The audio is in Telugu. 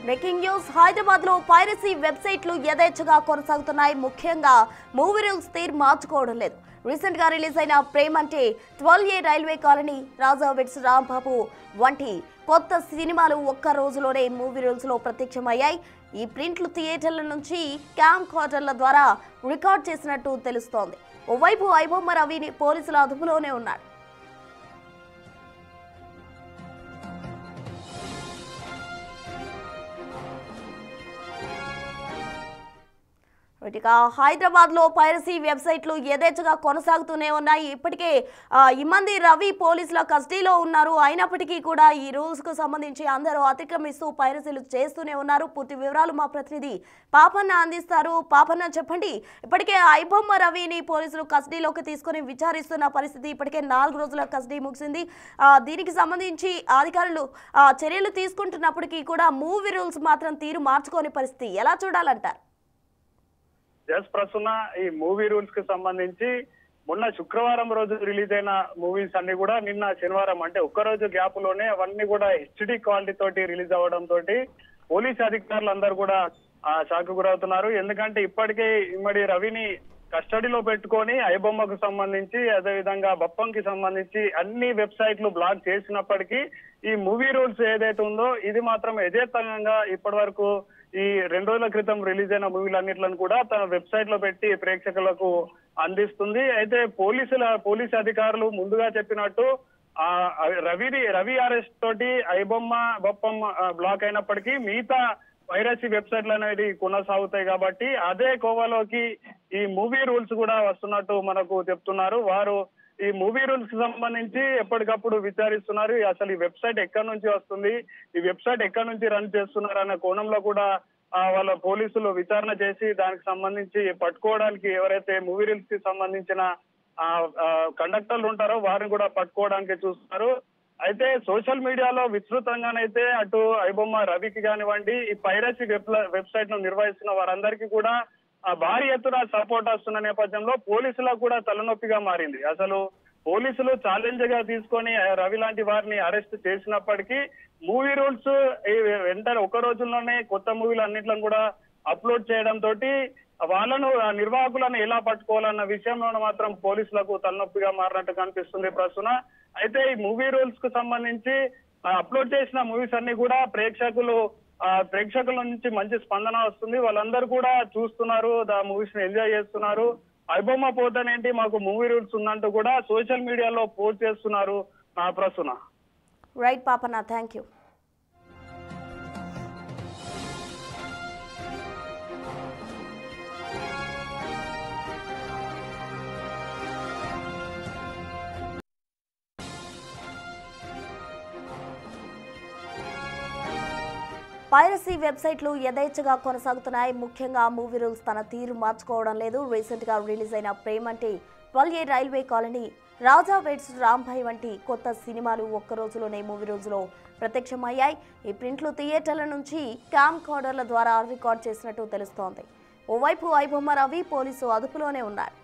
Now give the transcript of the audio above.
బ్రేకింగ్ న్యూస్ హైదరాబాద్ లో పైరసీ వెబ్సైట్లు యథేచ్ఛగా కొనసాగుతున్నాయి. ముఖ్యంగా మూవీ రూల్స్ తీరు మార్చుకోవడం లేదు. రీసెంట్ గా రిలీజ్ అయిన ప్రేమ్ అంటే 12A రైల్వే కాలనీ, రాజా వెడ్స్ రాంబాబు వంటి కొత్త సినిమాలు ఒక్క రోజులోనే మూవీ రూల్స్ లో ప్రత్యక్షమయ్యాయి. ఈ ప్రింట్లు థియేటర్ల నుంచి క్యామ్ కార్డర్ల ద్వారా రికార్డ్ చేసినట్టు తెలుస్తోంది. ఓవైపు ఐబొమ్మ రవిని పోలీసుల అదుపులోనే ఉన్నాడు. హైదరాబాద్ లో పైరసీ వెబ్సైట్లు యథేచ్ఛగా కొనసాగుతూనే ఉన్నాయి. ఇప్పటికే ఇమ్మంది రవి పోలీసుల కస్టడీలో ఉన్నారు. అయినప్పటికీ కూడా ఈ రూల్స్ కు సంబంధించి అందరూ అతిక్రమిస్తూ పైరసీలు చేస్తూనే ఉన్నారు. పూర్తి వివరాలు మా ప్రతినిధి పాపన్న అందిస్తారు. పాపన్న చెప్పండి, ఇప్పటికే ఐబొమ్మ రవిని పోలీసులు కస్టడీలోకి తీసుకుని విచారిస్తున్న పరిస్థితి. ఇప్పటికే 4 రోజుల కస్టడీ ముగిసింది. దీనికి సంబంధించి అధికారులు చర్యలు తీసుకుంటున్నప్పటికీ కూడా మూవీ రూల్స్ మాత్రం తీరు మార్చుకోని పరిస్థితి. ఎలా చూడాలంటారు? ప్రస్తుతం ఈ మూవీ రూల్స్ కి సంబంధించి మొన్న శుక్రవారం రోజు రిలీజ్ అయిన మూవీస్ అన్ని కూడా నిన్న శనివారం అంటే ఒక్కరోజు గ్యాప్ లోనే అవన్నీ కూడా హెచ్డి క్వాలిటీ తోటి రిలీజ్ అవ్వడం తోటి పోలీస్ అధికారులు అందరూ కూడా షాక్ గురవుతున్నారు. ఎందుకంటే ఇప్పటికే ఇమ్మడి రవిని కస్టడీలో పెట్టుకొని ఐబొమ్మకు సంబంధించి అదేవిధంగా బప్పంకి సంబంధించి అన్ని వెబ్సైట్లు బ్లాక్ చేసినప్పటికీ ఈ మూవీ రూల్స్ ఏదైతే ఉందో ఇది మాత్రం యథేచ్ఛంగా ఇప్పటి వరకు ఈ 2 రోజుల క్రితం రిలీజ్ అయిన మూవీలన్నిట్లను కూడా తన వెబ్సైట్ లో పెట్టి ప్రేక్షకులకు అందిస్తుంది. అయితే పోలీస్ అధికారులు ముందుగా చెప్పినట్టు రవి అరెస్ట్ తోటి ఐబొమ్మ బొప్పం బ్లాక్ అయినప్పటికీ మిగతా పైరసీ వెబ్సైట్లు అనేది కొనసాగుతాయి కాబట్టి అదే కోవలోకి ఈ మూవీ రూల్స్ కూడా వస్తున్నట్టు మనకు చెప్తున్నారు. వారు ఈ మూవీ రూల్స్ కి సంబంధించి ఎప్పటికప్పుడు విచారిస్తున్నారు. అసలు ఈ వెబ్సైట్ ఎక్కడి నుంచి వస్తుంది, ఈ వెబ్సైట్ ఎక్కడి నుంచి రన్ చేస్తున్నారు అన్న కోణంలో కూడా వాళ్ళ పోలీసులు విచారణ చేసి దానికి సంబంధించి పట్టుకోవడానికి ఎవరైతే మూవీ రూల్స్ కి సంబంధించిన కండక్టర్లు ఉంటారో వారిని కూడా పట్టుకోవడానికి చూస్తున్నారు. అయితే సోషల్ మీడియాలో విస్తృతంగానైతే అటు ఐబొమ్మ రవికి కానివ్వండి ఈ పైరసీ వెబ్సైట్ ను నిర్వహిస్తున్న వారందరికీ కూడా భారీ ఎత్తున సపోర్ట్ వస్తున్న నేపథ్యంలో పోలీసులకు కూడా తలనొప్పిగా మారింది. అసలు పోలీసులు ఛాలెంజ్ గా తీసుకొని రవి లాంటి వారిని అరెస్ట్ చేసినప్పటికీ మూవీ రూల్స్ వెంటనే ఒక రోజుల్లోనే కొత్త మూవీలు అన్నింటిలో కూడా అప్లోడ్ చేయడం తోటి వాళ్ళను నిర్వాహకులను ఎలా పట్టుకోవాలన్న విషయంలో మాత్రం పోలీసులకు తలనొప్పిగా మారినట్టు కనిపిస్తుంది ప్రస్తుతం. అయితే ఈ మూవీ రూల్స్ కు సంబంధించి అప్లోడ్ చేసిన మూవీస్ అన్ని కూడా ప్రేక్షకుల నుంచి మంచి స్పందన వస్తుంది. వాళ్ళందరూ కూడా చూస్తున్నారు, మూవీస్ ని ఎంజాయ్ చేస్తున్నారు. ఐబొమ్మ పోతానేంటి మాకు మూవీ రూల్స్ ఉందంటూ కూడా సోషల్ మీడియాలో పోస్ట్ చేస్తున్నారు ప్రస్తుతం. Right Papanna, thank you. Piracy వెబ్సైట్లు యథేచ్ఛగా కొనసాగుతున్నాయి. ముఖ్యంగా మూవీ రూల్స్ తన తీరు మార్చుకోవడం లేదు. రీసెంట్ గా రిలీజ్ అయిన ప్రేమ్ అంటే 12A రైల్వే కాలనీ, రాజా వెడ్స్ రాంబాబు వంటి కొత్త సినిమాలు ఒక్క రోజులోనే మూవీ రూల్స్ లో ప్రత్యక్షమయ్యాయి. ఈ ప్రింట్లు థియేటర్ల నుంచి క్యామ్ కార్డర్ల ద్వారా రికార్డ్ చేసినట్టు తెలుస్తోంది. ఓవైపు ఐబొమ్మ రవి పోలీసు అదుపులోనే ఉన్నాడు.